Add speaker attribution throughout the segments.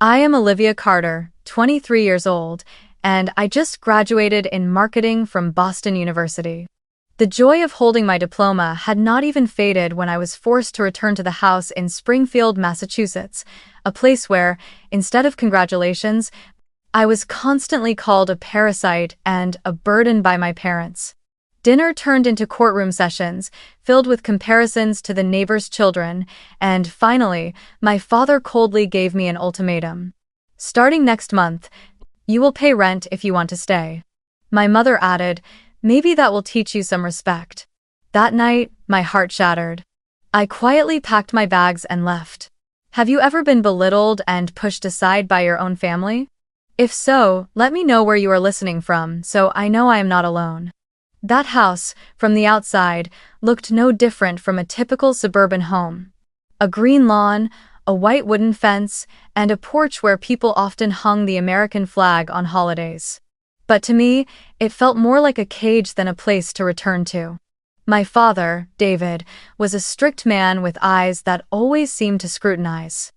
Speaker 1: I am Olivia Carter, 23 years old, and I just graduated in marketing from Boston University. The joy of holding my diploma had not even faded when I was forced to return to the house in Springfield, Massachusetts, a place where, instead of congratulations, I was constantly called a parasite and a burden by my parents. Dinner turned into courtroom sessions, filled with comparisons to the neighbors' children, and finally, my father coldly gave me an ultimatum. Starting next month, you will pay rent if you want to stay. My mother added, maybe that will teach you some respect. That night, my heart shattered. I quietly packed my bags and left. Have you ever been belittled and pushed aside by your own family? If so, let me know where you are listening from so I know I am not alone. That house, from the outside, looked no different from a typical suburban home. A green lawn, a white wooden fence, and a porch where people often hung the American flag on holidays. But to me, it felt more like a cage than a place to return to. My father, David, was a strict man with eyes that always seemed to scrutinize.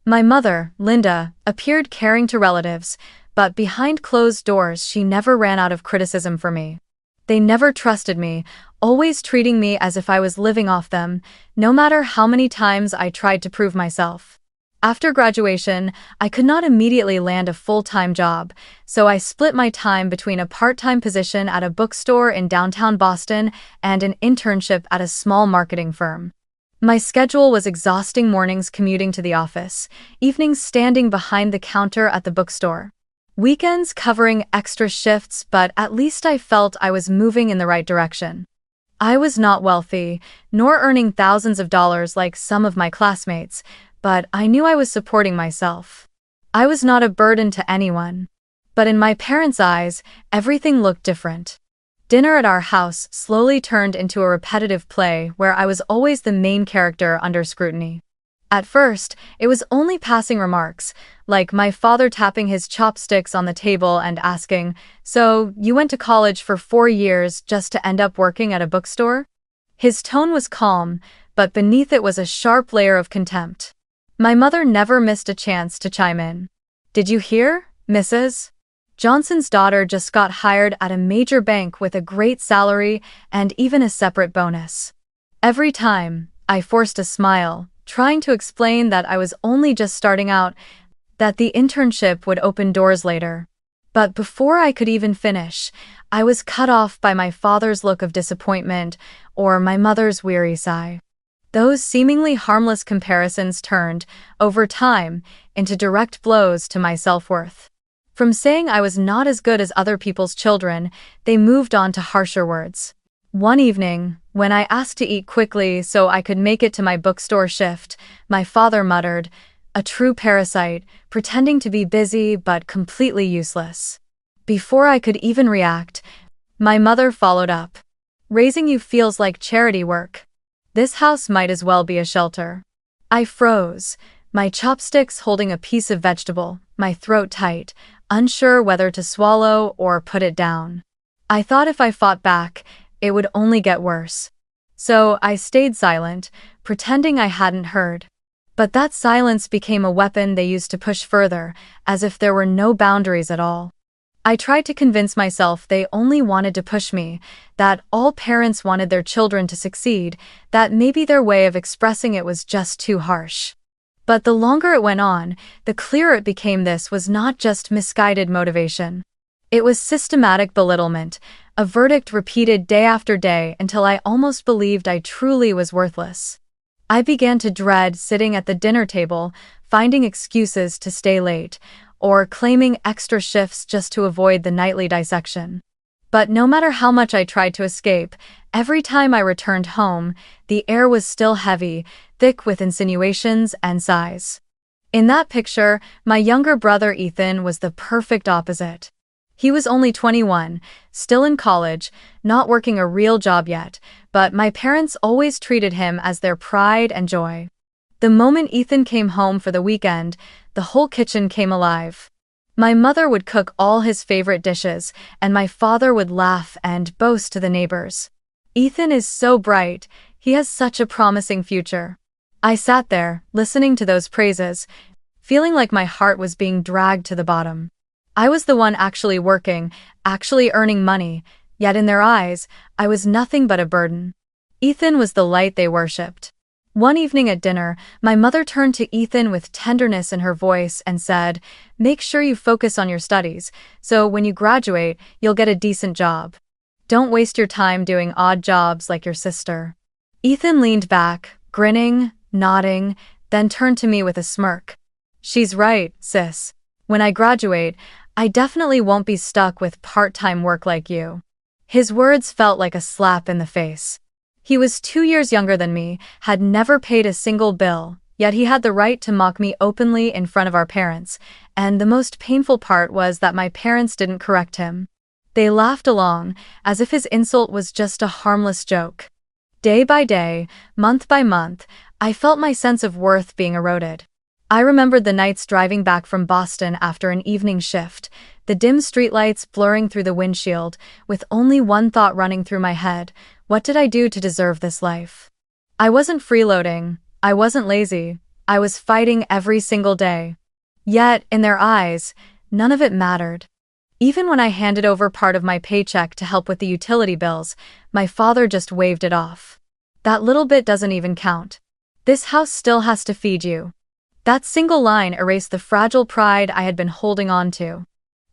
Speaker 1: My mother, Linda, appeared caring to relatives, but behind closed doors she never ran out of criticism for me. They never trusted me, always treating me as if I was living off them, no matter how many times I tried to prove myself. After graduation, I could not immediately land a full-time job, so I split my time between a part-time position at a bookstore in downtown Boston and an internship at a small marketing firm. My schedule was exhausting: mornings commuting to the office, evenings standing behind the counter at the bookstore. Weekends covering extra shifts, but at least I felt I was moving in the right direction. I was not wealthy, nor earning thousands of dollars like some of my classmates, but I knew I was supporting myself. I was not a burden to anyone. But in my parents' eyes, everything looked different. Dinner at our house slowly turned into a repetitive play where I was always the main character under scrutiny. At first, it was only passing remarks, like my father tapping his chopsticks on the table and asking, "So, you went to college for 4 years just to end up working at a bookstore?" His tone was calm, but beneath it was a sharp layer of contempt. My mother never missed a chance to chime in. "Did you hear, Mrs. Johnson's daughter just got hired at a major bank with a great salary and even a separate bonus?" Every time, I forced a smile, trying to explain that I was only just starting out, that the internship would open doors later. But before I could even finish, I was cut off by my father's look of disappointment or my mother's weary sigh. Those seemingly harmless comparisons turned, over time, into direct blows to my self-worth. From saying I was not as good as other people's children, they moved on to harsher words. One evening, when I asked to eat quickly so I could make it to my bookstore shift, my father muttered, "A true parasite, pretending to be busy but completely useless." Before I could even react, my mother followed up. "Raising you feels like charity work. This house might as well be a shelter." I froze, my chopsticks holding a piece of vegetable, my throat tight, unsure whether to swallow or put it down. I thought if I fought back, it would only get worse. So I stayed silent, pretending I hadn't heard. But that silence became a weapon they used to push further, as if there were no boundaries at all. I tried to convince myself they only wanted to push me, that all parents wanted their children to succeed, that maybe their way of expressing it was just too harsh. But the longer it went on, the clearer it became this was not just misguided motivation. It was systematic belittlement, a verdict repeated day after day until I almost believed I truly was worthless. I began to dread sitting at the dinner table, finding excuses to stay late, or claiming extra shifts just to avoid the nightly dissection. But no matter how much I tried to escape, every time I returned home, the air was still heavy, thick with insinuations and sighs. In that picture, my younger brother Ethan was the perfect opposite. He was only 21, still in college, not working a real job yet, but my parents always treated him as their pride and joy. The moment Ethan came home for the weekend, the whole kitchen came alive. My mother would cook all his favorite dishes, and my father would laugh and boast to the neighbors. "Ethan is so bright, he has such a promising future." I sat there, listening to those praises, feeling like my heart was being dragged to the bottom. I was the one actually working, actually earning money, yet in their eyes, I was nothing but a burden. Ethan was the light they worshipped. One evening at dinner, my mother turned to Ethan with tenderness in her voice and said, "Make sure you focus on your studies, so when you graduate, you'll get a decent job. Don't waste your time doing odd jobs like your sister." Ethan leaned back, grinning, nodding, then turned to me with a smirk. "She's right, sis. When I graduate, I definitely won't be stuck with part-time work like you." His words felt like a slap in the face. He was 2 years younger than me, had never paid a single bill, yet he had the right to mock me openly in front of our parents, and the most painful part was that my parents didn't correct him. They laughed along, as if his insult was just a harmless joke. Day by day, month by month, I felt my sense of worth being eroded. I remembered the nights driving back from Boston after an evening shift, the dim streetlights blurring through the windshield, with only one thought running through my head: what did I do to deserve this life? I wasn't freeloading, I wasn't lazy, I was fighting every single day. Yet, in their eyes, none of it mattered. Even when I handed over part of my paycheck to help with the utility bills, my father just waved it off. "That little bit doesn't even count. This house still has to feed you." That single line erased the fragile pride I had been holding on to.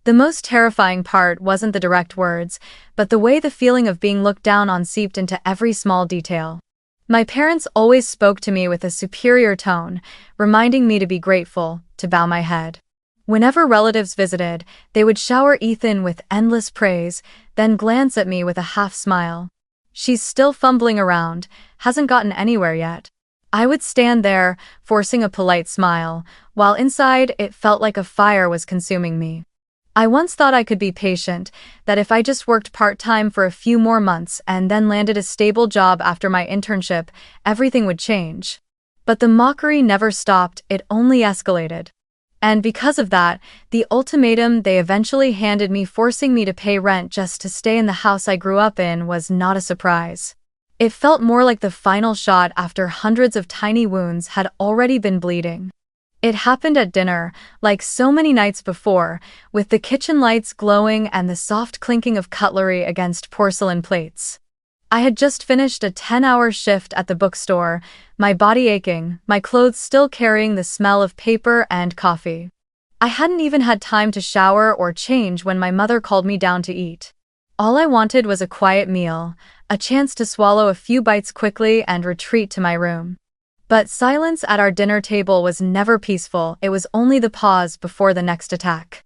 Speaker 1: The most terrifying part wasn't the direct words, but the way the feeling of being looked down on seeped into every small detail. My parents always spoke to me with a superior tone, reminding me to be grateful, to bow my head. Whenever relatives visited, they would shower Ethan with endless praise, then glance at me with a half smile. "She's still fumbling around, hasn't gotten anywhere yet." I would stand there, forcing a polite smile, while inside it felt like a fire was consuming me. I once thought I could be patient, that if I just worked part-time for a few more months and then landed a stable job after my internship, everything would change. But the mockery never stopped, it only escalated. And because of that, the ultimatum they eventually handed me, forcing me to pay rent just to stay in the house I grew up in, was not a surprise. It felt more like the final shot after hundreds of tiny wounds had already been bleeding. It happened at dinner, like so many nights before, with the kitchen lights glowing and the soft clinking of cutlery against porcelain plates. I had just finished a 10-hour shift at the bookstore, my body aching, my clothes still carrying the smell of paper and coffee. I hadn't even had time to shower or change when my mother called me down to eat. All I wanted was a quiet meal, a chance to swallow a few bites quickly and retreat to my room. But silence at our dinner table was never peaceful, it was only the pause before the next attack.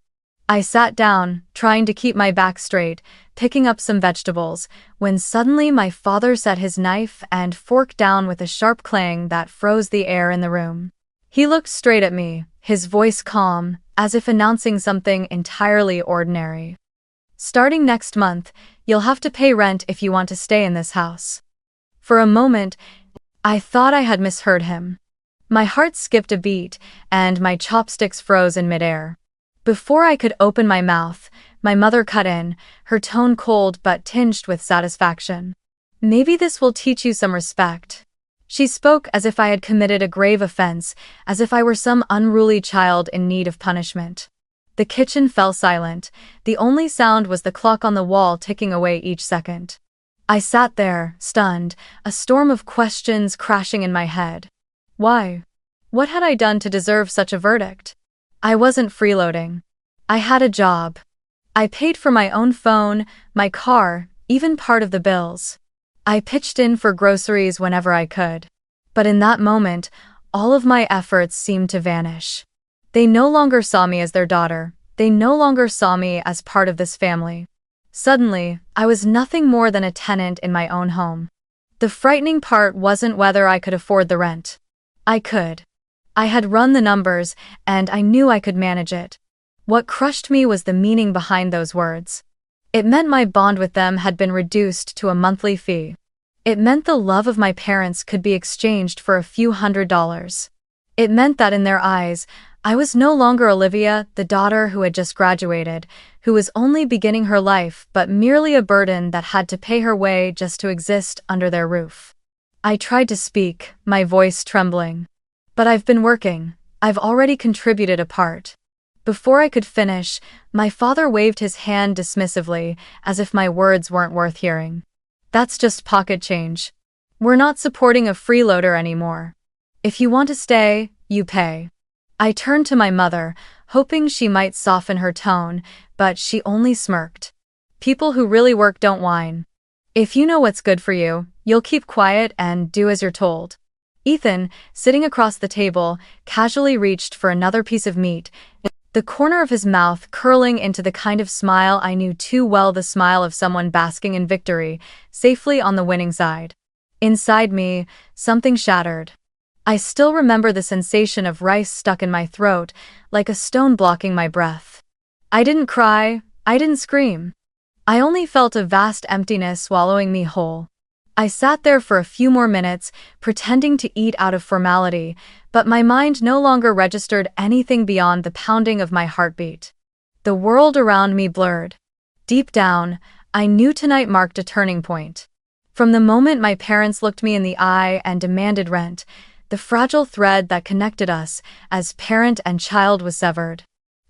Speaker 1: I sat down, trying to keep my back straight, picking up some vegetables, when suddenly my father set his knife and fork down with a sharp clang that froze the air in the room. He looked straight at me, his voice calm, as if announcing something entirely ordinary. "Starting next month, you'll have to pay rent if you want to stay in this house." For a moment, I thought I had misheard him. My heart skipped a beat, and my chopsticks froze in midair. Before I could open my mouth, my mother cut in, her tone cold but tinged with satisfaction. "Maybe this will teach you some respect." She spoke as if I had committed a grave offense, as if I were some unruly child in need of punishment. The kitchen fell silent. The only sound was the clock on the wall ticking away each second. I sat there, stunned, a storm of questions crashing in my head. Why? What had I done to deserve such a verdict? I wasn't freeloading. I had a job. I paid for my own phone, my car, even part of the bills. I pitched in for groceries whenever I could. But in that moment, all of my efforts seemed to vanish. They no longer saw me as their daughter. They no longer saw me as part of this family. Suddenly, I was nothing more than a tenant in my own home. The frightening part wasn't whether I could afford the rent. I could. I had run the numbers, and I knew I could manage it. What crushed me was the meaning behind those words. It meant my bond with them had been reduced to a monthly fee. It meant the love of my parents could be exchanged for a few $100s. It meant that in their eyes, I was no longer Olivia, the daughter who had just graduated, who was only beginning her life but merely a burden that had to pay her way just to exist under their roof. I tried to speak, my voice trembling. "But I've been working. I've already contributed a part." Before I could finish, my father waved his hand dismissively, as if my words weren't worth hearing. "That's just pocket change. We're not supporting a freeloader anymore. If you want to stay, you pay." I turned to my mother, hoping she might soften her tone, but she only smirked. "People who really work don't whine. If you know what's good for you, you'll keep quiet and do as you're told." Ethan, sitting across the table, casually reached for another piece of meat, the corner of his mouth curling into the kind of smile I knew too well, the smile of someone basking in victory, safely on the winning side. Inside me, something shattered. I still remember the sensation of rice stuck in my throat, like a stone blocking my breath. I didn't cry, I didn't scream. I only felt a vast emptiness swallowing me whole. I sat there for a few more minutes, pretending to eat out of formality, but my mind no longer registered anything beyond the pounding of my heartbeat. The world around me blurred. Deep down, I knew tonight marked a turning point. From the moment my parents looked me in the eye and demanded rent, the fragile thread that connected us as parent and child was severed.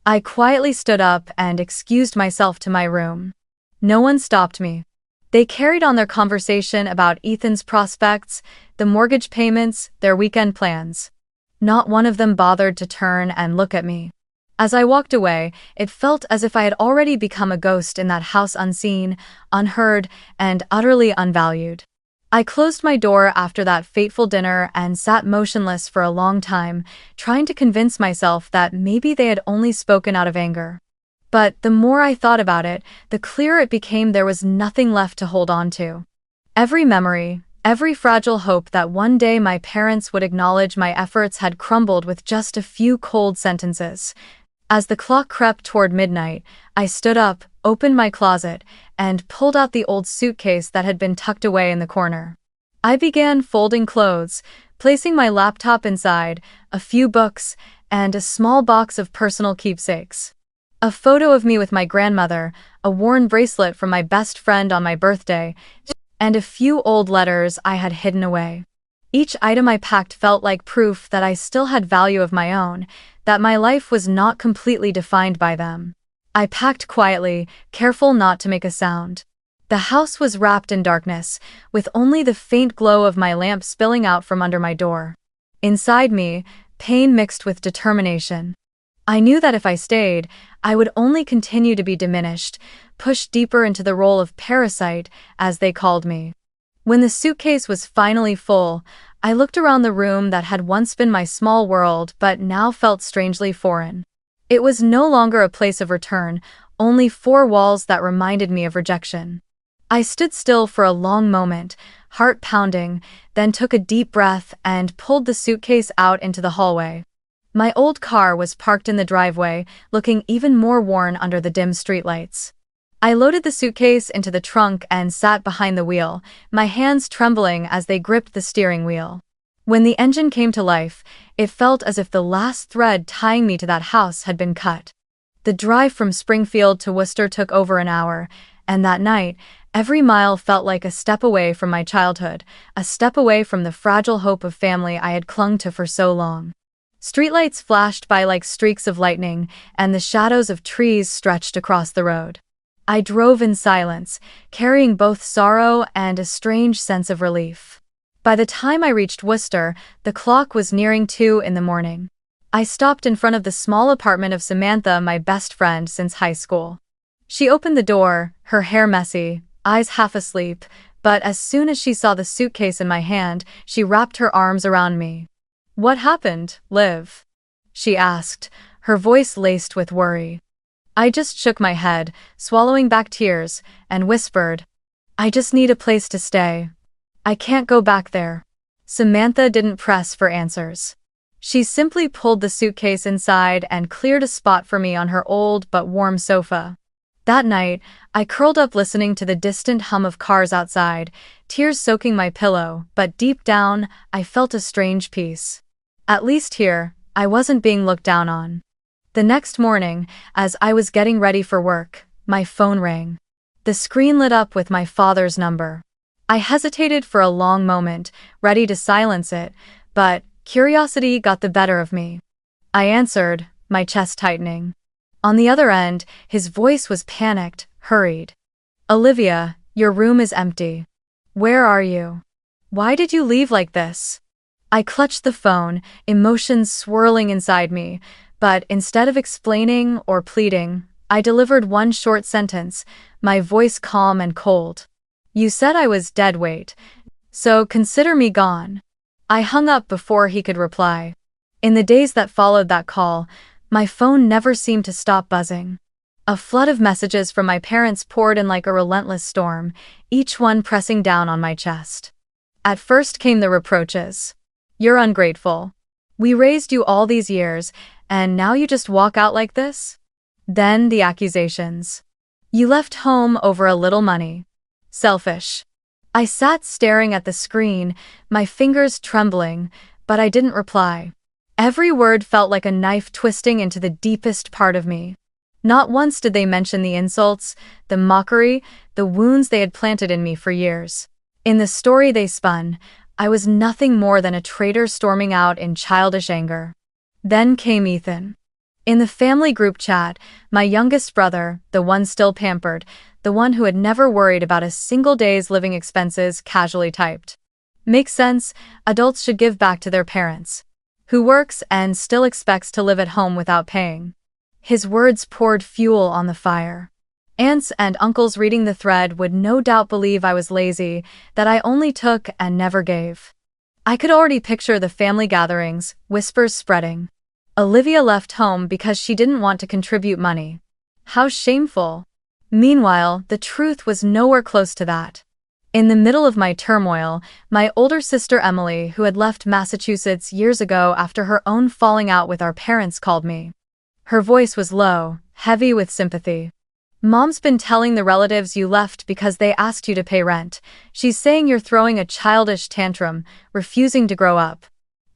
Speaker 1: I quietly stood up and excused myself to my room. No one stopped me. They carried on their conversation about Ethan's prospects, the mortgage payments, their weekend plans. Not one of them bothered to turn and look at me. As I walked away, it felt as if I had already become a ghost in that house, unseen, unheard, and utterly unvalued. I closed my door after that fateful dinner and sat motionless for a long time, trying to convince myself that maybe they had only spoken out of anger. But the more I thought about it, the clearer it became there was nothing left to hold on to. Every memory, every fragile hope that one day my parents would acknowledge my efforts had crumbled with just a few cold sentences. As the clock crept toward midnight, I stood up, opened my closet, and pulled out the old suitcase that had been tucked away in the corner. I began folding clothes, placing my laptop inside, a few books, and a small box of personal keepsakes. A photo of me with my grandmother, a worn bracelet from my best friend on my birthday, and a few old letters I had hidden away. Each item I packed felt like proof that I still had value of my own, that my life was not completely defined by them. I packed quietly, careful not to make a sound. The house was wrapped in darkness, with only the faint glow of my lamp spilling out from under my door. Inside me, pain mixed with determination. I knew that if I stayed, I would only continue to be diminished, pushed deeper into the role of parasite, as they called me. When the suitcase was finally full, I looked around the room that had once been my small world but now felt strangely foreign. It was no longer a place of return, only four walls that reminded me of rejection. I stood still for a long moment, heart pounding, then took a deep breath and pulled the suitcase out into the hallway. My old car was parked in the driveway, looking even more worn under the dim streetlights. I loaded the suitcase into the trunk and sat behind the wheel, my hands trembling as they gripped the steering wheel. When the engine came to life, it felt as if the last thread tying me to that house had been cut. The drive from Springfield to Worcester took over an hour, and that night, every mile felt like a step away from my childhood, a step away from the fragile hope of family I had clung to for so long. Streetlights flashed by like streaks of lightning, and the shadows of trees stretched across the road. I drove in silence, carrying both sorrow and a strange sense of relief. By the time I reached Worcester, the clock was nearing 2 in the morning. I stopped in front of the small apartment of Samantha, my best friend since high school. She opened the door, her hair messy, eyes half asleep, but as soon as she saw the suitcase in my hand, she wrapped her arms around me. "What happened, Liv?" she asked, her voice laced with worry. I just shook my head, swallowing back tears, and whispered, "I just need a place to stay. I can't go back there." Samantha didn't press for answers. She simply pulled the suitcase inside and cleared a spot for me on her old but warm sofa. That night, I curled up listening to the distant hum of cars outside, tears soaking my pillow, but deep down, I felt a strange peace. At least here, I wasn't being looked down on. The next morning, as I was getting ready for work, my phone rang. The screen lit up with my father's number. I hesitated for a long moment, ready to silence it, but curiosity got the better of me. I answered, my chest tightening. On the other end, his voice was panicked, hurried. Olivia, your room is empty. Where are you? Why did you leave like this? I clutched the phone, emotions swirling inside me, but instead of explaining or pleading, I delivered one short sentence, my voice calm and cold. You said I was dead weight, so consider me gone. I hung up before he could reply. In the days that followed that call, my phone never seemed to stop buzzing. A flood of messages from my parents poured in like a relentless storm, each one pressing down on my chest. At first came the reproaches. You're ungrateful. We raised you all these years, and now you just walk out like this? Then the accusations. You left home over a little money. Selfish. I sat staring at the screen, my fingers trembling, but I didn't reply. Every word felt like a knife twisting into the deepest part of me. Not once did they mention the insults, the mockery, the wounds they had planted in me for years. In the story they spun, I was nothing more than a traitor storming out in childish anger. Then came Ethan. In the family group chat, my youngest brother, the one still pampered, the one who had never worried about a single day's living expenses, casually typed. Makes sense, adults should give back to their parents. Who works and still expects to live at home without paying? His words poured fuel on the fire. Aunts and uncles reading the thread would no doubt believe I was lazy, that I only took and never gave. I could already picture the family gatherings, whispers spreading. Olivia left home because she didn't want to contribute money. How shameful. Meanwhile, the truth was nowhere close to that. In the middle of my turmoil, my older sister Emily, who had left Massachusetts years ago after her own falling out with our parents, called me. Her voice was low, heavy with sympathy. Mom's been telling the relatives you left because they asked you to pay rent. She's saying you're throwing a childish tantrum, refusing to grow up.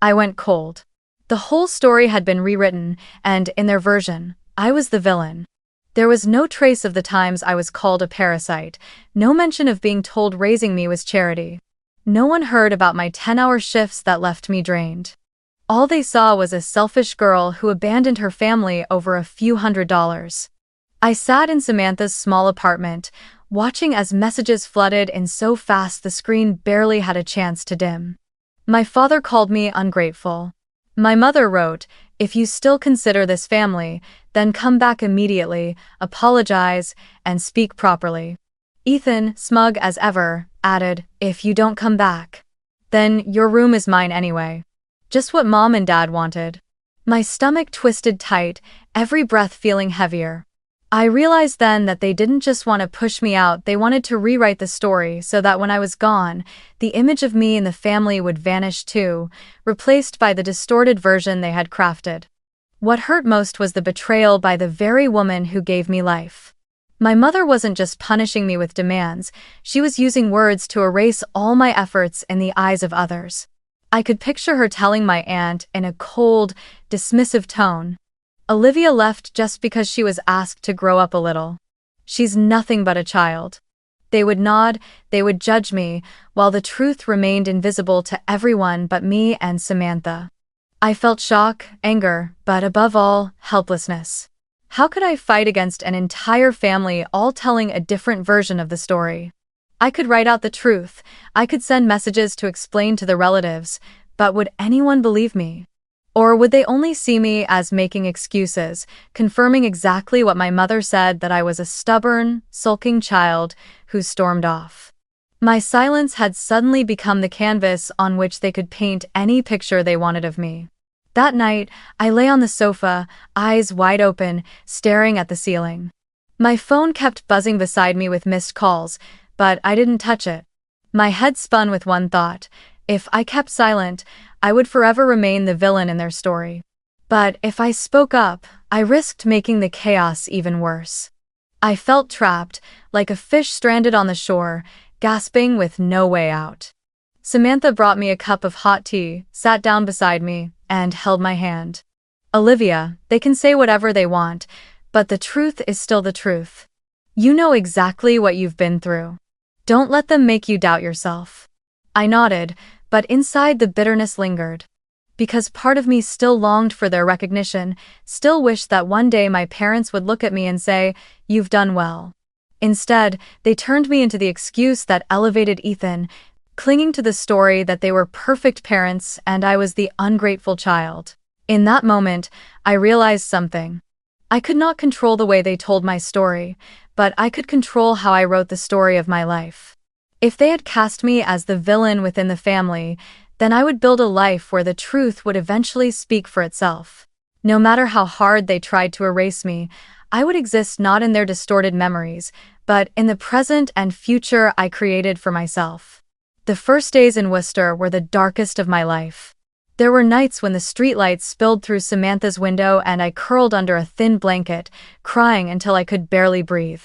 Speaker 1: I went cold. The whole story had been rewritten, and in their version, I was the villain. There was no trace of the times I was called a parasite, no mention of being told raising me was charity. No one heard about my 10-hour shifts that left me drained. All they saw was a selfish girl who abandoned her family over a few $100s. I sat in Samantha's small apartment, watching as messages flooded in so fast the screen barely had a chance to dim. My father called me ungrateful. My mother wrote, if you still consider this family, then come back immediately, apologize, and speak properly. Ethan, smug as ever, added, if you don't come back, then your room is mine anyway. Just what Mom and Dad wanted. My stomach twisted tight, every breath feeling heavier. I realized then that they didn't just want to push me out, they wanted to rewrite the story so that when I was gone, the image of me in the family would vanish too, replaced by the distorted version they had crafted. What hurt most was the betrayal by the very woman who gave me life. My mother wasn't just punishing me with demands, she was using words to erase all my efforts in the eyes of others. I could picture her telling my aunt in a cold, dismissive tone, Olivia left just because she was asked to grow up a little. She's nothing but a child. They would nod, they would judge me, while the truth remained invisible to everyone but me and Samantha. I felt shock, anger, but above all, helplessness. How could I fight against an entire family all telling a different version of the story? I could write out the truth, I could send messages to explain to the relatives, but would anyone believe me? Or would they only see me as making excuses, confirming exactly what my mother said, that I was a stubborn, sulking child who stormed off? My silence had suddenly become the canvas on which they could paint any picture they wanted of me. That night, I lay on the sofa, eyes wide open, staring at the ceiling. My phone kept buzzing beside me with missed calls, but I didn't touch it. My head spun with one thought. If I kept silent, I would forever remain the villain in their story. But if I spoke up, I risked making the chaos even worse. I felt trapped, like a fish stranded on the shore, gasping with no way out. Samantha brought me a cup of hot tea, sat down beside me, and held my hand. Olivia, they can say whatever they want, but the truth is still the truth. You know exactly what you've been through. Don't let them make you doubt yourself. I nodded, but inside the bitterness lingered. because part of me still longed for their recognition, still wished that one day my parents would look at me and say, "You've done well." Instead, they turned me into the excuse that elevated Ethan, clinging to the story that they were perfect parents and I was the ungrateful child. In that moment, I realized something. I could not control the way they told my story, but I could control how I wrote the story of my life. If they had cast me as the villain within the family, then I would build a life where the truth would eventually speak for itself. No matter how hard they tried to erase me, I would exist not in their distorted memories, but in the present and future I created for myself. The first days in Worcester were the darkest of my life. There were nights when the streetlights spilled through Samantha's window and I curled under a thin blanket, crying until I could barely breathe.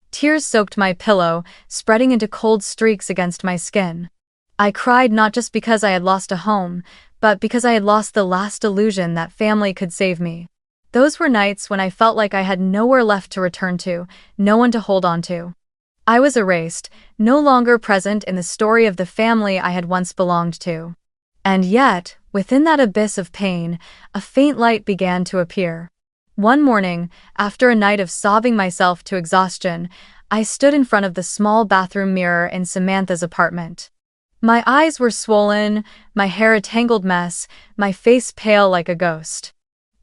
Speaker 1: Tears soaked my pillow, spreading into cold streaks against my skin. I cried not just because I had lost a home, but because I had lost the last illusion that family could save me. Those were nights when I felt like I had nowhere left to return to, no one to hold on to. I was erased, no longer present in the story of the family I had once belonged to. And yet, within that abyss of pain, a faint light began to appear. One morning, after a night of sobbing myself to exhaustion, I stood in front of the small bathroom mirror in Samantha's apartment. My eyes were swollen, my hair a tangled mess, my face pale like a ghost.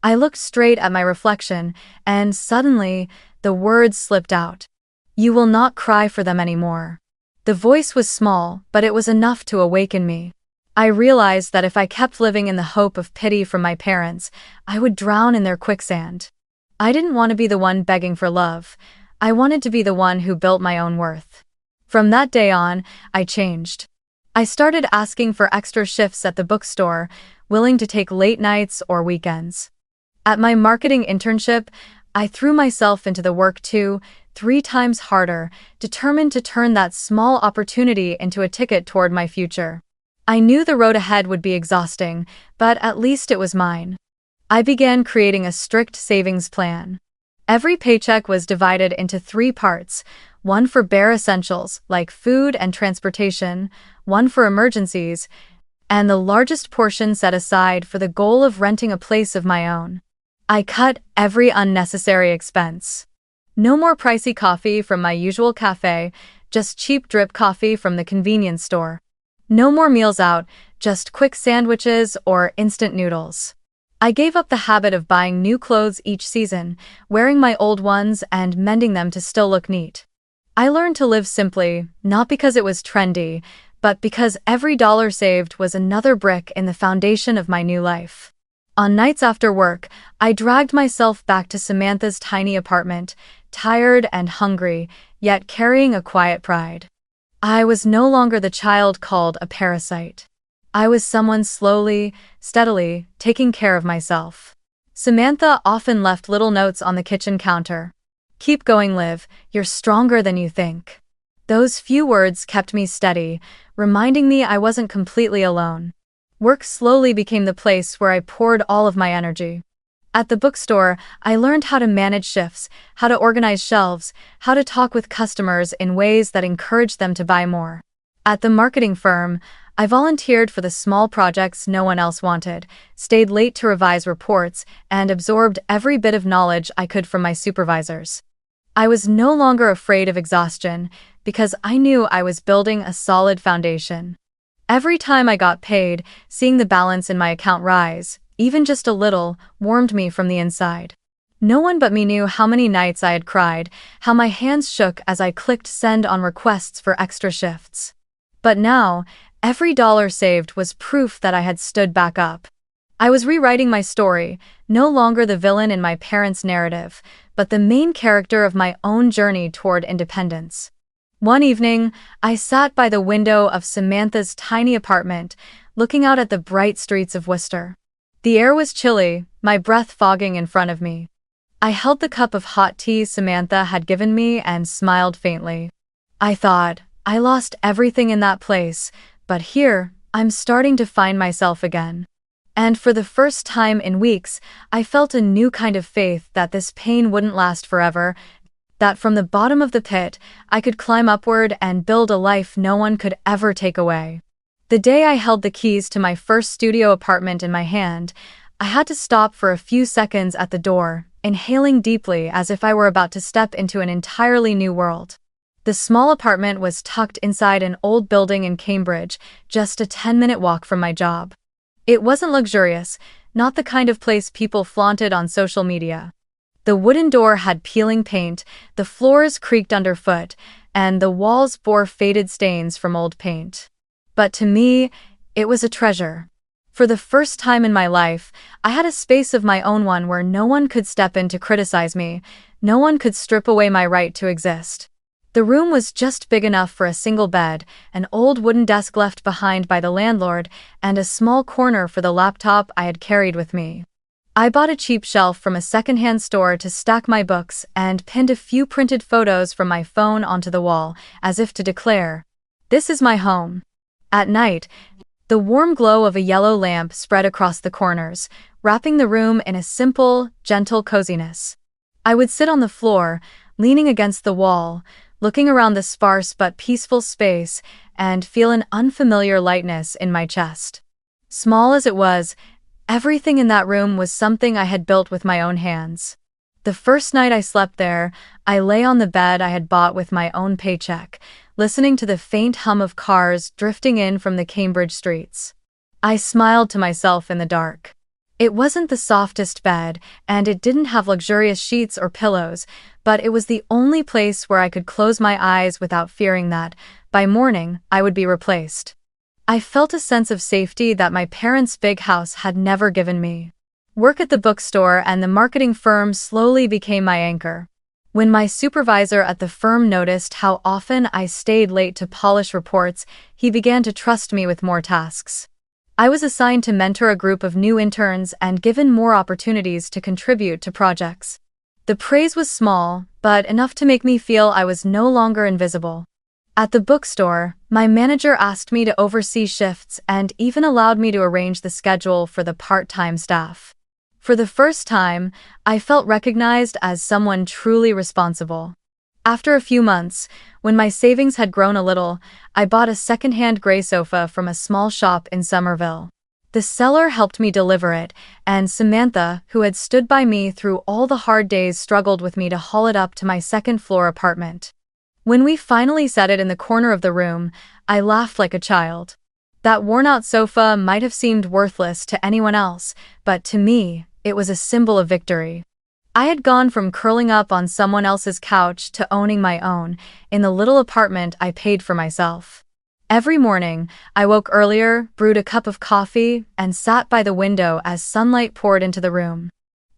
Speaker 1: I looked straight at my reflection, and suddenly, the words slipped out. "You will not cry for them anymore." The voice was small, but it was enough to awaken me. I realized that if I kept living in the hope of pity from my parents, I would drown in their quicksand. I didn't want to be the one begging for love. I wanted to be the one who built my own worth. From that day on, I changed. I started asking for extra shifts at the bookstore, willing to take late nights or weekends. At my marketing internship, I threw myself into the work 2-3 times harder, determined to turn that small opportunity into a ticket toward my future. I knew the road ahead would be exhausting, but at least it was mine. I began creating a strict savings plan. Every paycheck was divided into 3 parts, one for bare essentials like food and transportation, one for emergencies, and the largest portion set aside for the goal of renting a place of my own. I cut every unnecessary expense. No more pricey coffee from my usual cafe, just cheap drip coffee from the convenience store. No more meals out, just quick sandwiches or instant noodles. I gave up the habit of buying new clothes each season, wearing my old ones and mending them to still look neat. I learned to live simply, not because it was trendy, but because every dollar saved was another brick in the foundation of my new life. On nights after work, I dragged myself back to Samantha's tiny apartment, tired and hungry, yet carrying a quiet pride. I was no longer the child called a parasite. I was someone slowly, steadily, taking care of myself. Samantha often left little notes on the kitchen counter. "Keep going, Liv, you're stronger than you think." Those few words kept me steady, reminding me I wasn't completely alone. Work slowly became the place where I poured all of my energy. At the bookstore, I learned how to manage shifts, how to organize shelves, how to talk with customers in ways that encouraged them to buy more. At the marketing firm, I volunteered for the small projects no one else wanted, stayed late to revise reports, and absorbed every bit of knowledge I could from my supervisors. I was no longer afraid of exhaustion, because I knew I was building a solid foundation. Every time I got paid, seeing the balance in my account rise, even just a little, warmed me from the inside. No one but me knew how many nights I had cried, how my hands shook as I clicked send on requests for extra shifts. But now, every dollar saved was proof that I had stood back up. I was rewriting my story, no longer the villain in my parents' narrative, but the main character of my own journey toward independence. One evening, I sat by the window of Samantha's tiny apartment, looking out at the bright streets of Worcester. The air was chilly, my breath fogging in front of me. I held the cup of hot tea Samantha had given me and smiled faintly. I thought, I lost everything in that place, but here, I'm starting to find myself again. And for the first time in weeks, I felt a new kind of faith that this pain wouldn't last forever, that from the bottom of the pit, I could climb upward and build a life no one could ever take away. The day I held the keys to my first studio apartment in my hand, I had to stop for a few seconds at the door, inhaling deeply as if I were about to step into an entirely new world. The small apartment was tucked inside an old building in Cambridge, just a 10-minute walk from my job. It wasn't luxurious, not the kind of place people flaunted on social media. The wooden door had peeling paint, the floors creaked underfoot, and the walls bore faded stains from old paint. But to me, it was a treasure. For the first time in my life, I had a space of my own, one where no one could step in to criticize me, no one could strip away my right to exist. The room was just big enough for a single bed, an old wooden desk left behind by the landlord, and a small corner for the laptop I had carried with me. I bought a cheap shelf from a secondhand store to stack my books and pinned a few printed photos from my phone onto the wall, as if to declare, "This is my home." At night, the warm glow of a yellow lamp spread across the corners, wrapping the room in a simple, gentle coziness. I would sit on the floor, leaning against the wall, looking around the sparse but peaceful space, and feel an unfamiliar lightness in my chest. Small as it was, everything in that room was something I had built with my own hands. The first night I slept there, I lay on the bed I had bought with my own paycheck, listening to the faint hum of cars drifting in from the Cambridge streets. I smiled to myself in the dark. It wasn't the softest bed, and it didn't have luxurious sheets or pillows, but it was the only place where I could close my eyes without fearing that, by morning, I would be replaced. I felt a sense of safety that my parents' big house had never given me. Work at the bookstore and the marketing firm slowly became my anchor. When my supervisor at the firm noticed how often I stayed late to polish reports, he began to trust me with more tasks. I was assigned to mentor a group of new interns and given more opportunities to contribute to projects. The praise was small, but enough to make me feel I was no longer invisible. At the bookstore, my manager asked me to oversee shifts and even allowed me to arrange the schedule for the part-time staff. For the first time, I felt recognized as someone truly responsible. After a few months, when my savings had grown a little, I bought a second-hand gray sofa from a small shop in Somerville. The seller helped me deliver it, and Samantha, who had stood by me through all the hard days, struggled with me to haul it up to my second-floor apartment. When we finally set it in the corner of the room, I laughed like a child. That worn-out sofa might have seemed worthless to anyone else, but to me, it was a symbol of victory. I had gone from curling up on someone else's couch to owning my own, in the little apartment I paid for myself. Every morning, I woke earlier, brewed a cup of coffee, and sat by the window as sunlight poured into the room.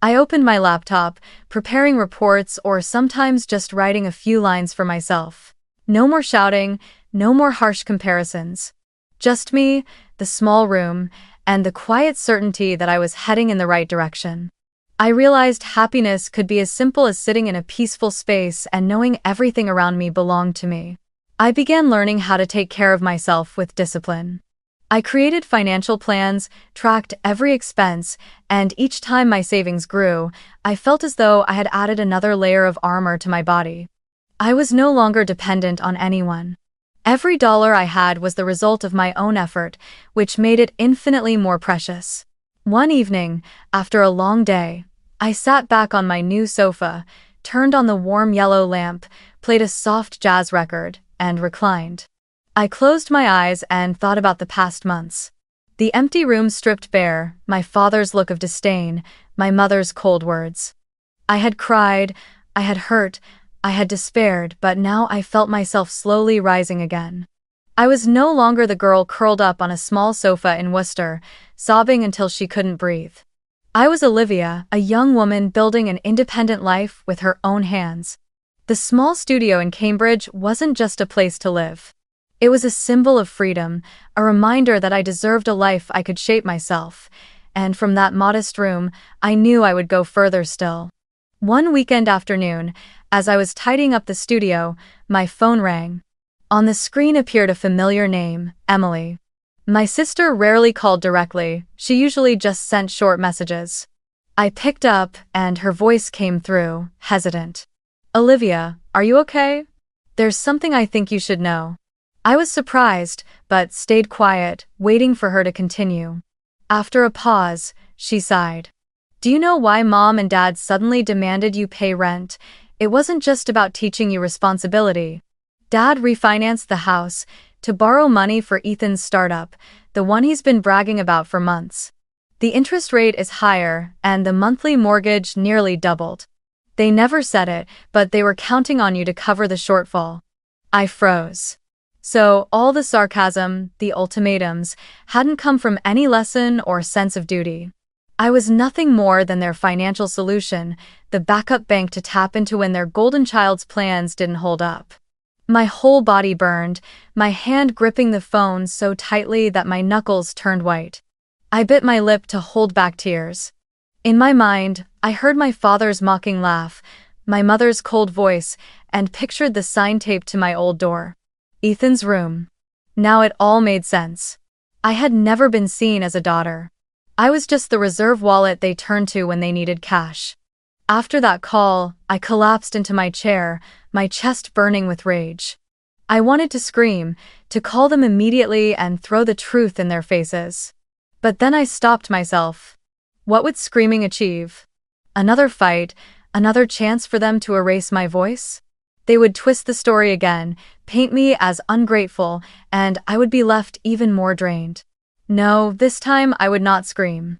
Speaker 1: I opened my laptop, preparing reports or sometimes just writing a few lines for myself. No more shouting, no more harsh comparisons. Just me, the small room, and the quiet certainty that I was heading in the right direction. I realized happiness could be as simple as sitting in a peaceful space and knowing everything around me belonged to me. I began learning how to take care of myself with discipline. I created financial plans, tracked every expense, and each time my savings grew, I felt as though I had added another layer of armor to my body. I was no longer dependent on anyone. Every dollar I had was the result of my own effort, which made it infinitely more precious. One evening, after a long day, I sat back on my new sofa, turned on the warm yellow lamp, played a soft jazz record, and reclined. I closed my eyes and thought about the past months. The empty room stripped bare, my father's look of disdain, my mother's cold words. I had cried, I had hurt, I had despaired, but now I felt myself slowly rising again. I was no longer the girl curled up on a small sofa in Worcester, sobbing until she couldn't breathe. I was Olivia, a young woman building an independent life with her own hands. The small studio in Cambridge wasn't just a place to live. It was a symbol of freedom, a reminder that I deserved a life I could shape myself, and from that modest room, I knew I would go further still. One weekend afternoon, as I was tidying up the studio, my phone rang. On the screen appeared a familiar name, Emily. My sister rarely called directly, she usually just sent short messages. I picked up, and her voice came through, hesitant. "Olivia, are you okay? There's something I think you should know." I was surprised, but stayed quiet, waiting for her to continue. After a pause, she sighed. Do you know why Mom and Dad suddenly demanded you pay rent? It wasn't just about teaching you responsibility. Dad refinanced the house to borrow money for Ethan's startup, the one he's been bragging about for months. The interest rate is higher, and the monthly mortgage nearly doubled. They never said it, but they were counting on you to cover the shortfall. I froze. So, all the sarcasm, the ultimatums, hadn't come from any lesson or sense of duty. I was nothing more than their financial solution, the backup bank to tap into when their golden child's plans didn't hold up. My whole body burned, my hand gripping the phone so tightly that my knuckles turned white. I bit my lip to hold back tears. In my mind, I heard my father's mocking laugh, my mother's cold voice, and pictured the sign taped to my old door. Ethan's room. Now it all made sense. I had never been seen as a daughter. I was just the reserve wallet they turned to when they needed cash. After that call, I collapsed into my chair, my chest burning with rage. I wanted to scream, to call them immediately and throw the truth in their faces. But then I stopped myself. What would screaming achieve? Another fight, another chance for them to erase my voice? They would twist the story again, paint me as ungrateful, and I would be left even more drained. No, this time I would not scream.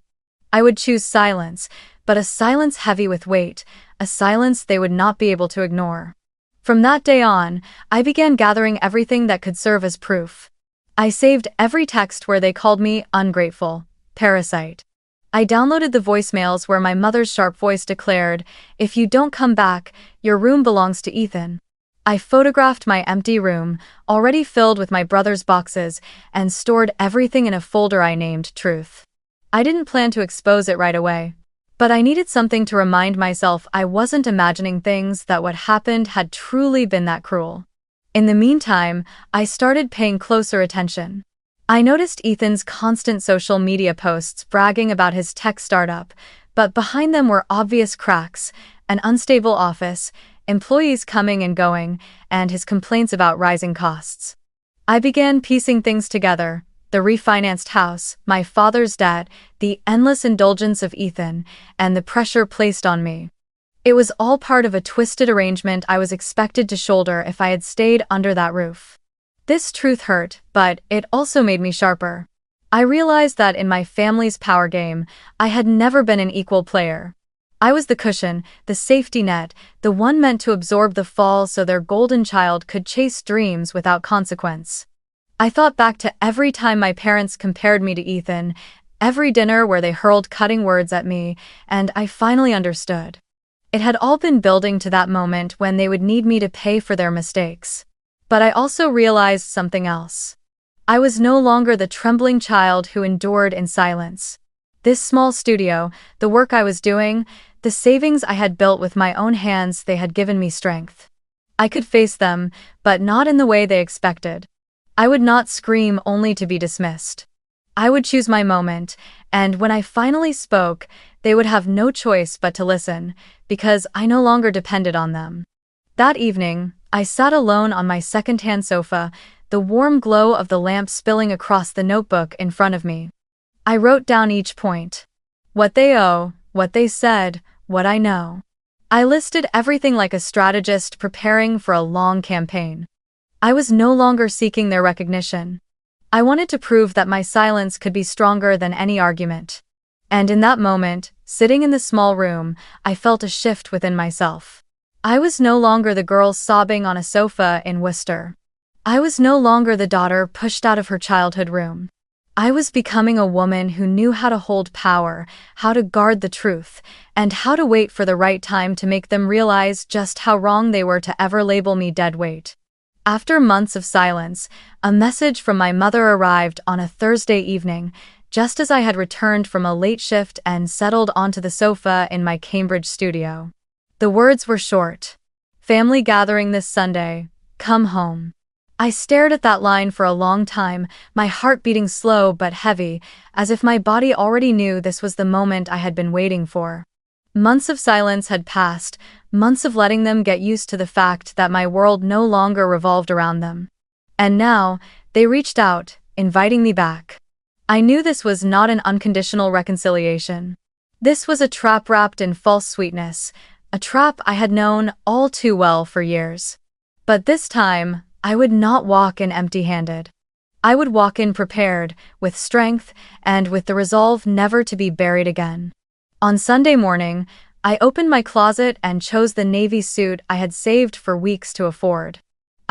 Speaker 1: I would choose silence, but a silence heavy with weight, a silence they would not be able to ignore. From that day on, I began gathering everything that could serve as proof. I saved every text where they called me ungrateful, parasite. I downloaded the voicemails where my mother's sharp voice declared, "If you don't come back, your room belongs to Ethan." I photographed my empty room, already filled with my brother's boxes, and stored everything in a folder I named Truth. I didn't plan to expose it right away. But I needed something to remind myself I wasn't imagining things, that what happened had truly been that cruel. In the meantime, I started paying closer attention. I noticed Ethan's constant social media posts bragging about his tech startup, but behind them were obvious cracks, an unstable office, employees coming and going, and his complaints about rising costs. I began piecing things together. The refinanced house, my father's debt, the endless indulgence of Ethan, and the pressure placed on me. It was all part of a twisted arrangement I was expected to shoulder if I had stayed under that roof. This truth hurt, but it also made me sharper. I realized that in my family's power game, I had never been an equal player. I was the cushion, the safety net, the one meant to absorb the fall so their golden child could chase dreams without consequence. I thought back to every time my parents compared me to Ethan, every dinner where they hurled cutting words at me, and I finally understood. It had all been building to that moment when they would need me to pay for their mistakes. But I also realized something else. I was no longer the trembling child who endured in silence. This small studio, the work I was doing, the savings I had built with my own hands, they had given me strength. I could face them, but not in the way they expected. I would not scream only to be dismissed. I would choose my moment, and when I finally spoke, they would have no choice but to listen, because I no longer depended on them. That evening, I sat alone on my second-hand sofa, the warm glow of the lamp spilling across the notebook in front of me. I wrote down each point. What they owe, what they said, what I know. I listed everything like a strategist preparing for a long campaign. I was no longer seeking their recognition. I wanted to prove that my silence could be stronger than any argument. And in that moment, sitting in the small room, I felt a shift within myself. I was no longer the girl sobbing on a sofa in Worcester. I was no longer the daughter pushed out of her childhood room. I was becoming a woman who knew how to hold power, how to guard the truth, and how to wait for the right time to make them realize just how wrong they were to ever label me dead weight. After months of silence, a message from my mother arrived on a Thursday evening, just as I had returned from a late shift and settled onto the sofa in my Cambridge studio. The words were short. "Family gathering this Sunday. Come home." I stared at that line for a long time, my heart beating slow but heavy, as if my body already knew this was the moment I had been waiting for. Months of silence had passed, months of letting them get used to the fact that my world no longer revolved around them. And now, they reached out, inviting me back. I knew this was not an unconditional reconciliation. This was a trap wrapped in false sweetness, a trap I had known all too well for years. But this time, I would not walk in empty-handed. I would walk in prepared, with strength, and with the resolve never to be buried again. On Sunday morning, I opened my closet and chose the navy suit I had saved for weeks to afford.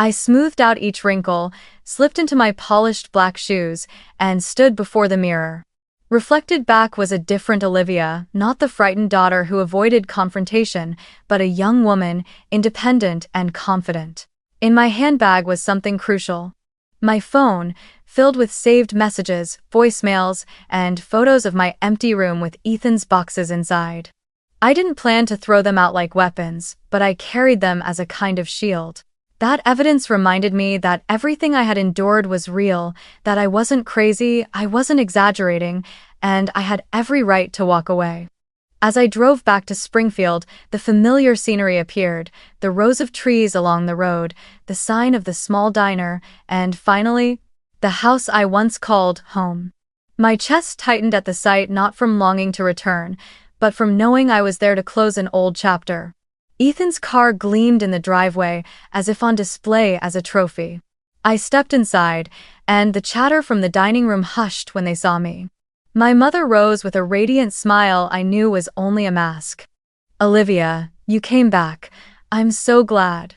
Speaker 1: I smoothed out each wrinkle, slipped into my polished black shoes, and stood before the mirror. Reflected back was a different Olivia, not the frightened daughter who avoided confrontation, but a young woman, independent and confident. In my handbag was something crucial. My phone, filled with saved messages, voicemails, and photos of my empty room with Ethan's boxes inside. I didn't plan to throw them out like weapons, but I carried them as a kind of shield. That evidence reminded me that everything I had endured was real, that I wasn't crazy, I wasn't exaggerating, and I had every right to walk away. As I drove back to Springfield, the familiar scenery appeared, the rows of trees along the road, the sign of the small diner, and finally, the house I once called home. My chest tightened at the sight, not from longing to return, but from knowing I was there to close an old chapter. Ethan's car gleamed in the driveway, as if on display as a trophy. I stepped inside, and the chatter from the dining room hushed when they saw me. My mother rose with a radiant smile I knew was only a mask. "Olivia, you came back. I'm so glad."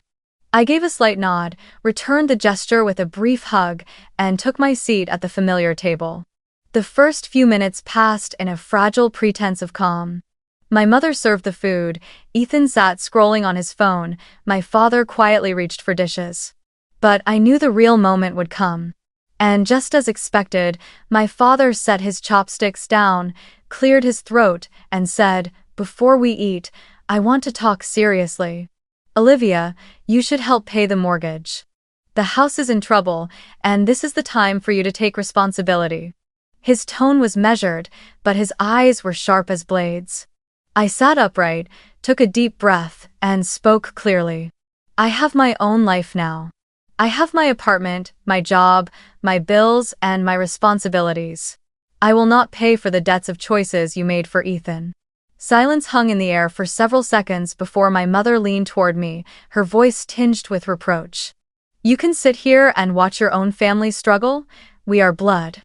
Speaker 1: I gave a slight nod, returned the gesture with a brief hug, and took my seat at the familiar table. The first few minutes passed in a fragile pretense of calm. My mother served the food, Ethan sat scrolling on his phone, my father quietly reached for dishes. But I knew the real moment would come. And just as expected, my father set his chopsticks down, cleared his throat, and said, "Before we eat, I want to talk seriously. Olivia, you should help pay the mortgage. The house is in trouble, and this is the time for you to take responsibility." His tone was measured, but his eyes were sharp as blades. I sat upright, took a deep breath, and spoke clearly. "I have my own life now. I have my apartment, my job, my bills, and my responsibilities. I will not pay for the debts of choices you made for Ethan." Silence hung in the air for several seconds before my mother leaned toward me, her voice tinged with reproach. "You can sit here and watch your own family struggle? We are blood."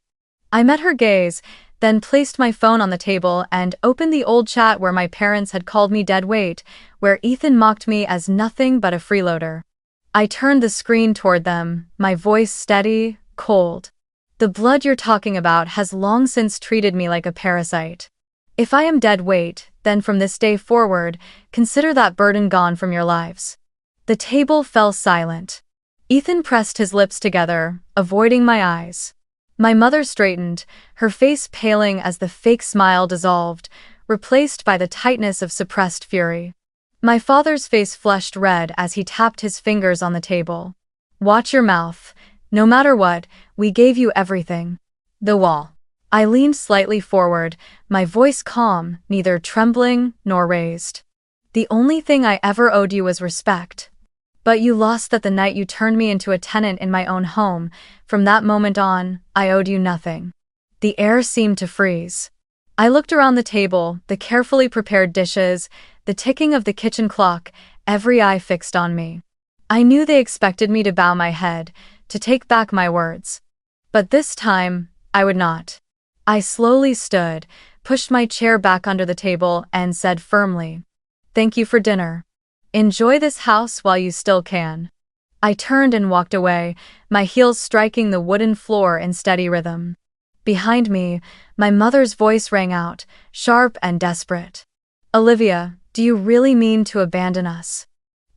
Speaker 1: I met her gaze, then placed my phone on the table and opened the old chat where my parents had called me dead weight, where Ethan mocked me as nothing but a freeloader. I turned the screen toward them, my voice steady, cold. "The blood you're talking about has long since treated me like a parasite. If I am dead weight, then from this day forward, consider that burden gone from your lives." The table fell silent. Ethan pressed his lips together, avoiding my eyes. My mother straightened, her face paling as the fake smile dissolved, replaced by the tightness of suppressed fury. My father's face flushed red as he tapped his fingers on the table. "Watch your mouth. No matter what, we gave you everything." The wall. I leaned slightly forward, my voice calm, neither trembling nor raised. "The only thing I ever owed you was respect. But you lost that the night you turned me into a tenant in my own home. From that moment on, I owed you nothing." The air seemed to freeze. I looked around the table, the carefully prepared dishes, the ticking of the kitchen clock, every eye fixed on me. I knew they expected me to bow my head, to take back my words. But this time, I would not. I slowly stood, pushed my chair back under the table, and said firmly, "Thank you for dinner. Enjoy this house while you still can." I turned and walked away, my heels striking the wooden floor in steady rhythm. Behind me, my mother's voice rang out, sharp and desperate. "Olivia, do you really mean to abandon us?"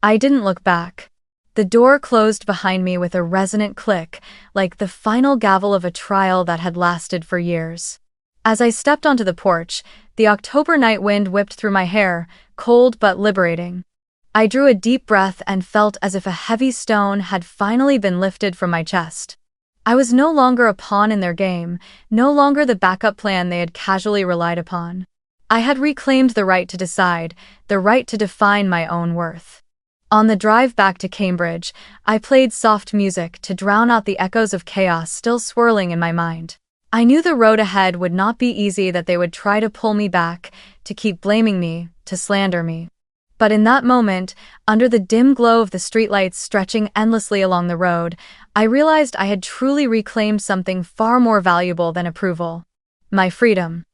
Speaker 1: I didn't look back. The door closed behind me with a resonant click, like the final gavel of a trial that had lasted for years. As I stepped onto the porch, the October night wind whipped through my hair, cold but liberating. I drew a deep breath and felt as if a heavy stone had finally been lifted from my chest. I was no longer a pawn in their game, no longer the backup plan they had casually relied upon. I had reclaimed the right to decide, the right to define my own worth. On the drive back to Cambridge, I played soft music to drown out the echoes of chaos still swirling in my mind. I knew the road ahead would not be easy, that they would try to pull me back, to keep blaming me, to slander me. But in that moment, under the dim glow of the streetlights stretching endlessly along the road, I realized I had truly reclaimed something far more valuable than approval: my freedom.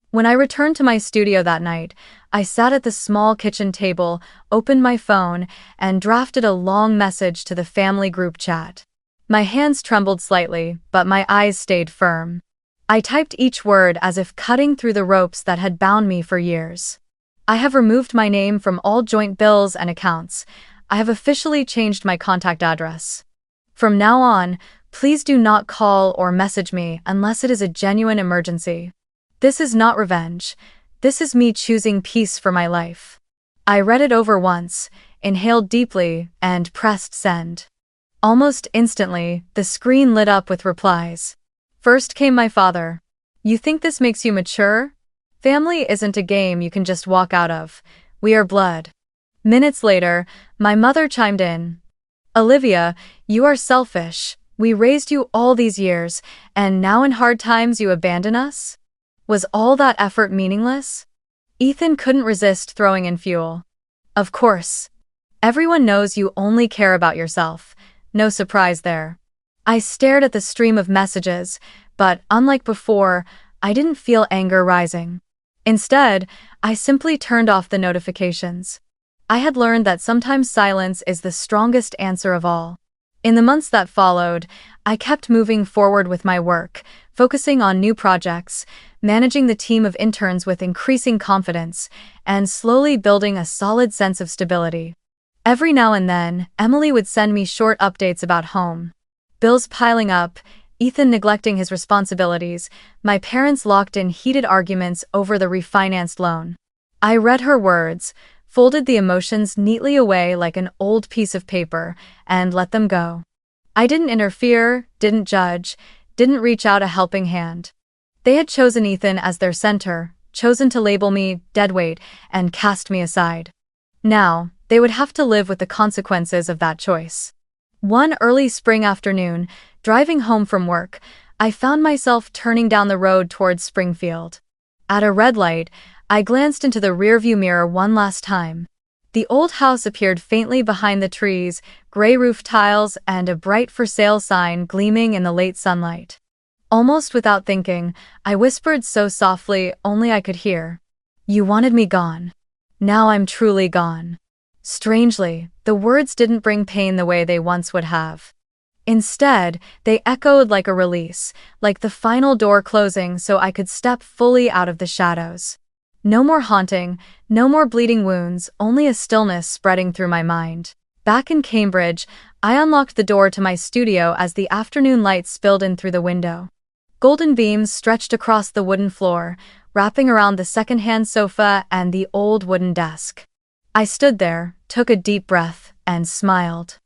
Speaker 1: When I returned to my studio that night, I sat at the small kitchen table, opened my phone, and drafted a long message to the family group chat. My hands trembled slightly, but my eyes stayed firm. I typed each word as if cutting through the ropes that had bound me for years. I have removed my name from all joint bills and accounts. I have officially changed my contact address. From now on, please do not call or message me unless it is a genuine emergency. This is not revenge. This is me choosing peace for my life. I read it over once, inhaled deeply, and pressed send. Almost instantly, the screen lit up with replies. First came my father. "You think this makes you mature? Family isn't a game you can just walk out of. We are blood." Minutes later, my mother chimed in. "Olivia, you are selfish. We raised you all these years, and now in hard times you abandon us? Was all that effort meaningless?" Ethan couldn't resist throwing in fuel. "Of course. Everyone knows you only care about yourself. No surprise there." I stared at the stream of messages, but unlike before, I didn't feel anger rising. Instead, I simply turned off the notifications. I had learned that sometimes silence is the strongest answer of all. In the months that followed, I kept moving forward with my work, focusing on new projects, managing the team of interns with increasing confidence, and slowly building a solid sense of stability. Every now and then, Emily would send me short updates about home. Bills piling up, Ethan neglecting his responsibilities, my parents locked in heated arguments over the refinanced loan. I read her words, folded the emotions neatly away like an old piece of paper, and let them go. I didn't interfere, didn't judge, didn't reach out a helping hand. They had chosen Ethan as their center, chosen to label me deadweight, and cast me aside. Now, they would have to live with the consequences of that choice. One early spring afternoon, driving home from work, I found myself turning down the road towards Springfield. At a red light, I glanced into the rearview mirror one last time. The old house appeared faintly behind the trees, gray roof tiles and a bright for sale sign gleaming in the late sunlight. Almost without thinking, I whispered so softly only I could hear, "You wanted me gone. Now I'm truly gone." Strangely, the words didn't bring pain the way they once would have. Instead, they echoed like a release, like the final door closing so I could step fully out of the shadows. No more haunting, no more bleeding wounds, only a stillness spreading through my mind. Back in Cambridge, I unlocked the door to my studio as the afternoon light spilled in through the window. Golden beams stretched across the wooden floor, wrapping around the second-hand sofa and the old wooden desk. I stood there, took a deep breath, and smiled.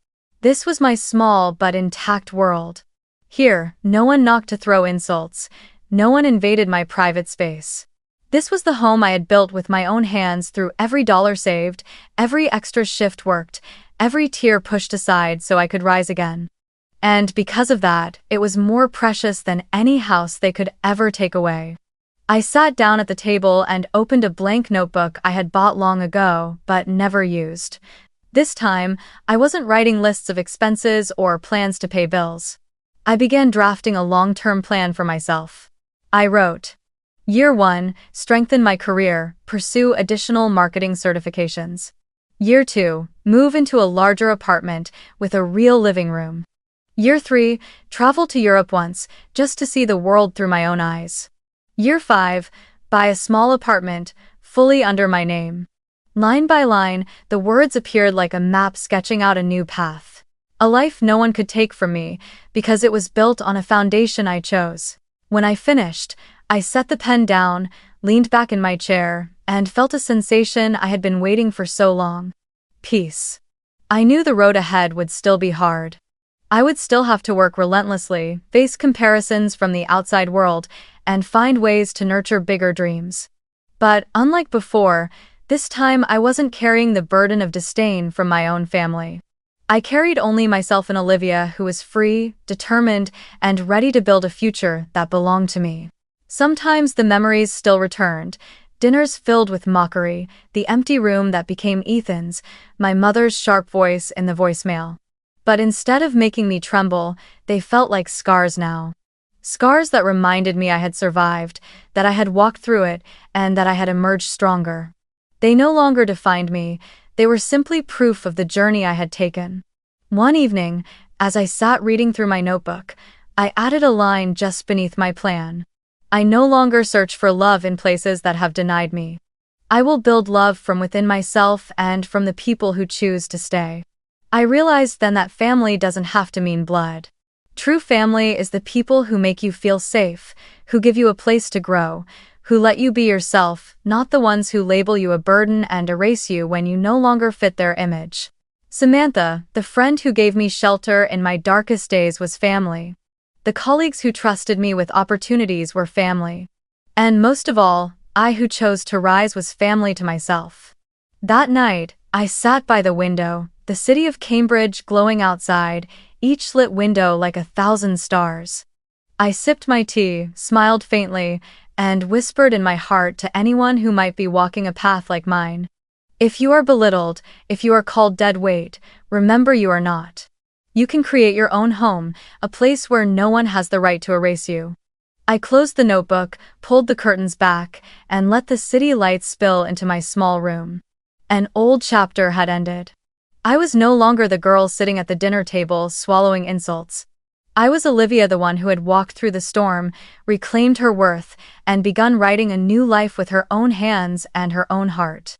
Speaker 1: This was my small but intact world. Here, no one knocked to throw insults. No one invaded my private space. This was the home I had built with my own hands through every dollar saved, every extra shift worked, every tear pushed aside so I could rise again. And because of that, it was more precious than any house they could ever take away. I sat down at the table and opened a blank notebook I had bought long ago, but never used. This time, I wasn't writing lists of expenses or plans to pay bills. I began drafting a long-term plan for myself. I wrote, Year 1, strengthen my career, pursue additional marketing certifications. Year 2, move into a larger apartment with a real living room. Year 3, travel to Europe once, just to see the world through my own eyes. Year 5, buy a small apartment, fully under my name. Line by line, the words appeared like a map sketching out a new path. A life no one could take from me, because it was built on a foundation I chose. When I finished, I set the pen down, leaned back in my chair, and felt a sensation I had been waiting for so long. Peace. I knew the road ahead would still be hard. I would still have to work relentlessly, face comparisons from the outside world, and find ways to nurture bigger dreams. But unlike before, This time I wasn't carrying the burden of disdain from my own family. I carried only myself and Olivia, who was free, determined, and ready to build a future that belonged to me. Sometimes the memories still returned. Dinners filled with mockery, the empty room that became Ethan's, my mother's sharp voice in the voicemail. But instead of making me tremble, they felt like scars now. Scars that reminded me I had survived, that I had walked through it, and that I had emerged stronger. They no longer defined me, they were simply proof of the journey I had taken. One evening, as I sat reading through my notebook, I added a line just beneath my plan. I no longer search for love in places that have denied me. I will build love from within myself and from the people who choose to stay. I realized then that family doesn't have to mean blood. True family is the people who make you feel safe, who give you a place to grow, who let you be yourself, not the ones who label you a burden and erase you when you no longer fit their image. Samantha, the friend who gave me shelter in my darkest days, was family. The colleagues who trusted me with opportunities were family. And most of all, I who chose to rise was family to myself. That night, I sat by the window, the city of Cambridge glowing outside, each lit window like 1,000 stars. I sipped my tea, smiled faintly, and whispered in my heart to anyone who might be walking a path like mine. If you are belittled, if you are called dead weight, remember you are not. You can create your own home, a place where no one has the right to erase you. I closed the notebook, pulled the curtains back, and let the city lights spill into my small room. An old chapter had ended. I was no longer the girl sitting at the dinner table swallowing insults. I was Olivia, the one who had walked through the storm, reclaimed her worth, and begun writing a new life with her own hands and her own heart.